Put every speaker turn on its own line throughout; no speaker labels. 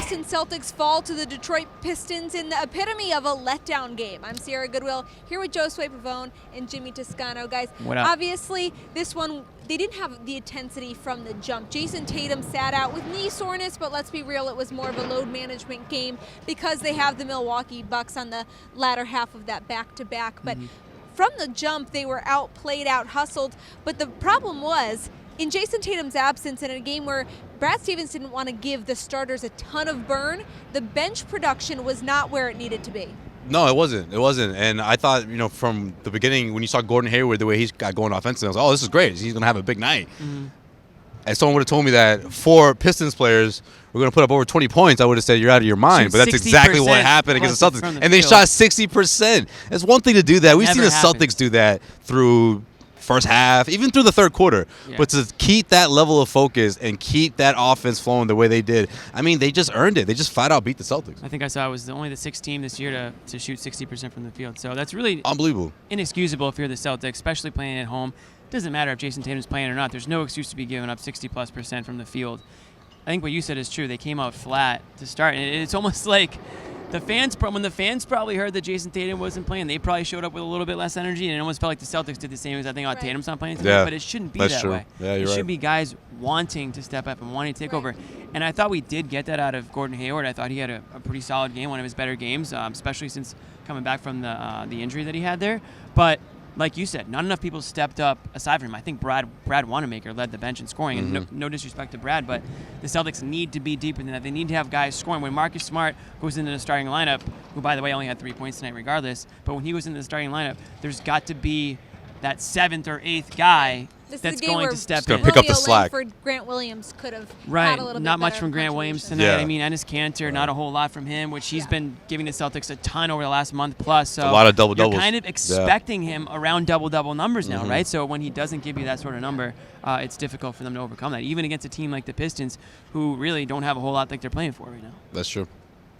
Boston Celtics fall to the Detroit Pistons in the epitome of a letdown game. I'm Sierra Goodwill here with Josue Pavon and Jimmy Toscano. Guys, obviously this one, they didn't have the intensity from the jump. Jayson Tatum sat out with knee soreness, but let's be real, it was more of a load management game because they have the Milwaukee Bucks on the latter half of that back-to-back. But from the jump, they were outplayed, out-hustled. But the problem was, in Jayson Tatum's absence, in a game where Brad Stevens didn't want to give the starters a ton of burn, the bench production was not where it needed to be.
No, it wasn't. It wasn't. And I thought, from the beginning, when you saw Gordon Hayward, the way he's got going offensively, I was like, oh, this is great. He's going to have a big night. And someone would have told me that 4 Pistons players were going to put up over 20 points, I would have said you're out of your mind. But that's exactly what happened against the Celtics. And they shot 60%. It's one thing to do that. We've seen the Celtics do that through first half, even through the third quarter. But to keep that level of focus and keep that offense flowing the way they did, I mean, they just earned it. They just flat out beat the Celtics.
I think I saw it was only the 6th team this year to shoot 60% from the field. So that's really
unbelievable,
inexcusable if you're the Celtics, especially playing at home. It doesn't matter if Jayson Tatum's playing or not. There's no excuse to be giving up 60+% from the field. I think what you said is true. They came out flat to start, and it's almost like when the fans probably heard that Jayson Tatum wasn't playing, they probably showed up with a little bit less energy, and it almost felt like the Celtics did the same as I think, Tatum's not playing today, but it shouldn't be that way.
Yeah, you're
it
right.
should be guys wanting to step up and wanting to take over. And I thought we did get that out of Gordon Hayward. I thought he had a pretty solid game, one of his better games, especially since coming back from the injury that he had there. But like you said, not enough people stepped up aside from him. I think Brad Wanamaker led the bench in scoring, and no disrespect to Brad, but the Celtics need to be deeper than that. They need to have guys scoring. When Marcus Smart goes into the starting lineup, who, by the way, only had 3 points tonight regardless, but when he was in the starting lineup, there's got to be that 7th or 8th guy that's going to step in.
Pick up the slack.
Grant Williams could have
had
a little
not
bit
much from Grant Williams tonight. I mean, Enes Kanter, not a whole lot from him, which he's been giving the Celtics a ton over the last month plus. So
a lot of double-doubles.
You're kind of expecting him around double-double numbers now, right? So when he doesn't give you that sort of number, it's difficult for them to overcome that, even against a team like the Pistons, who really don't have a whole lot like they're playing for right now.
That's true.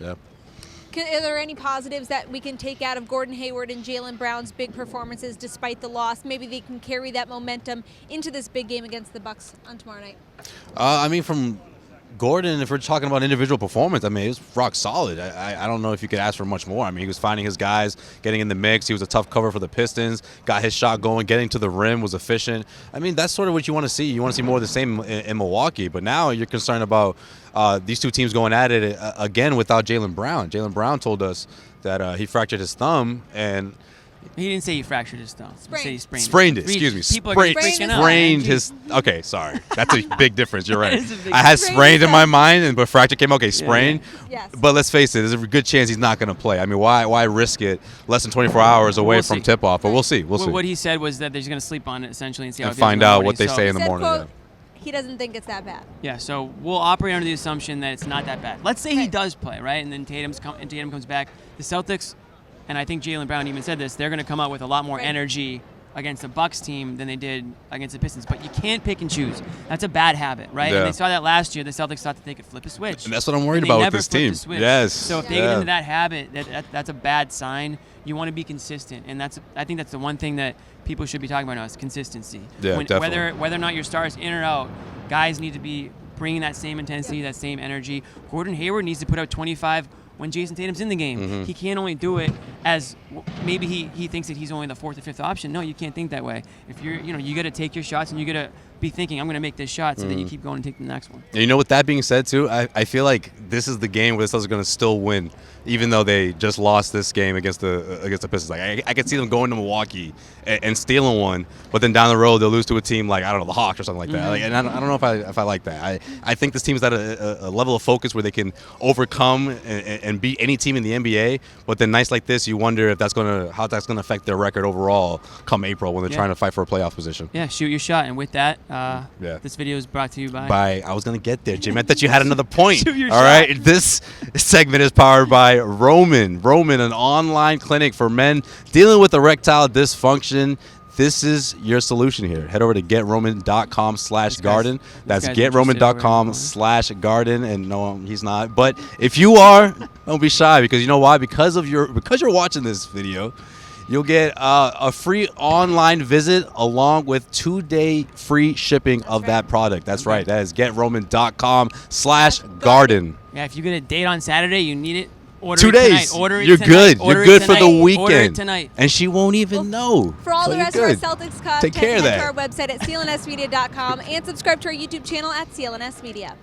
Yeah.
Are there any positives that we can take out of Gordon Hayward and Jaylen Brown's big performances despite the loss? Maybe they can carry that momentum into this big game against the Bucks on tomorrow night.
I mean, from Gordon, if we're talking about individual performance, I mean, it was rock solid. I don't know if you could ask for much more. I mean, he was finding his guys, getting in the mix. He was a tough cover for the Pistons, got his shot going, getting to the rim, was efficient. I mean, that's sort of what you want to see. You want to see more of the same in Milwaukee. But now you're concerned about these two teams going at it again without Jaylen Brown. Jaylen Brown told us that he fractured his thumb, and
he didn't say he fractured his thumb.
Sprained.
He said he
sprained it. Excuse me. Sprained his. Okay, sorry. That's a big difference. You're right. I had sprained in my mind, but fracture came. Okay, sprained.
Yes.
But let's face it, there's a good chance he's not going to play. I mean, why risk it less than 24 hours away from tip-off? But we'll see. We'll see.
What he said was that they're going to sleep on it essentially and see how it
find out what they say in the morning.
Quote, he doesn't think it's that bad.
Yeah, so we'll operate under the assumption that it's not that bad. Let's say he does play, right? And then Tatum comes back. The Celtics, and I think Jaylen Brown even said this, they're going to come out with a lot more energy against the Bucks team than they did against the Pistons. But you can't pick and choose. That's a bad habit, right?
Yeah.
And they saw that last year. The Celtics thought that they could flip a switch.
And that's what I'm worried about with this team. Yes.
So if they get into that habit, that's a bad sign. You want to be consistent, and I think that's the one thing that people should be talking about now is consistency.
Yeah, definitely.
Whether or not your stars in or out, guys need to be bringing that same intensity, that same energy. Gordon Hayward needs to put out 25 when Jayson Tatum's in the game. He can't only do it as maybe he thinks that he's only the 4th or 5th option. No, you can't think that way. If you got to take your shots and you got to be thinking, I'm going to make this shot so that you keep going and take the next one.
And with that being said, too, I feel like this is the game where the Celtics are going to still win, even though they just lost this game against the Pistons. Like I could see them going to Milwaukee and stealing one, but then down the road they'll lose to a team like, I don't know, the Hawks or something like that. And I don't know if I like that. I think this team is at a level of focus where they can overcome and beat any team in the NBA. But then nights like this, you wonder if how that's going to affect their record overall come April when they're trying to fight for a playoff position.
Yeah, shoot your shot. And with that, this video is brought to you by
I was going to get there, Jim. I thought you had another point.
Shoot your
All
shot.
right. This segment is powered by Roman. Roman, an online clinic for men dealing with erectile dysfunction. This is your solution here. Head over to getroman.com/garden. That's getroman.com/garden. And no, he's not. But if you are, don't be shy, because you know why? Because you're watching this video, you'll get a free online visit along with 2-day free shipping of that product. That's right. That is getroman.com/garden.
Yeah, if you get a date on Saturday, you need it. Order
2
it tonight.
days.
Order it
You're
tonight.
good.
Order
You're
it
good for
tonight.
the weekend.
Order it tonight.
And she won't even know.
For all
So
the
you're
rest
good.
of our Celtics content,
Take care of
head
that.
to our website at clnsmedia.com and subscribe to our YouTube channel at CLNS Media.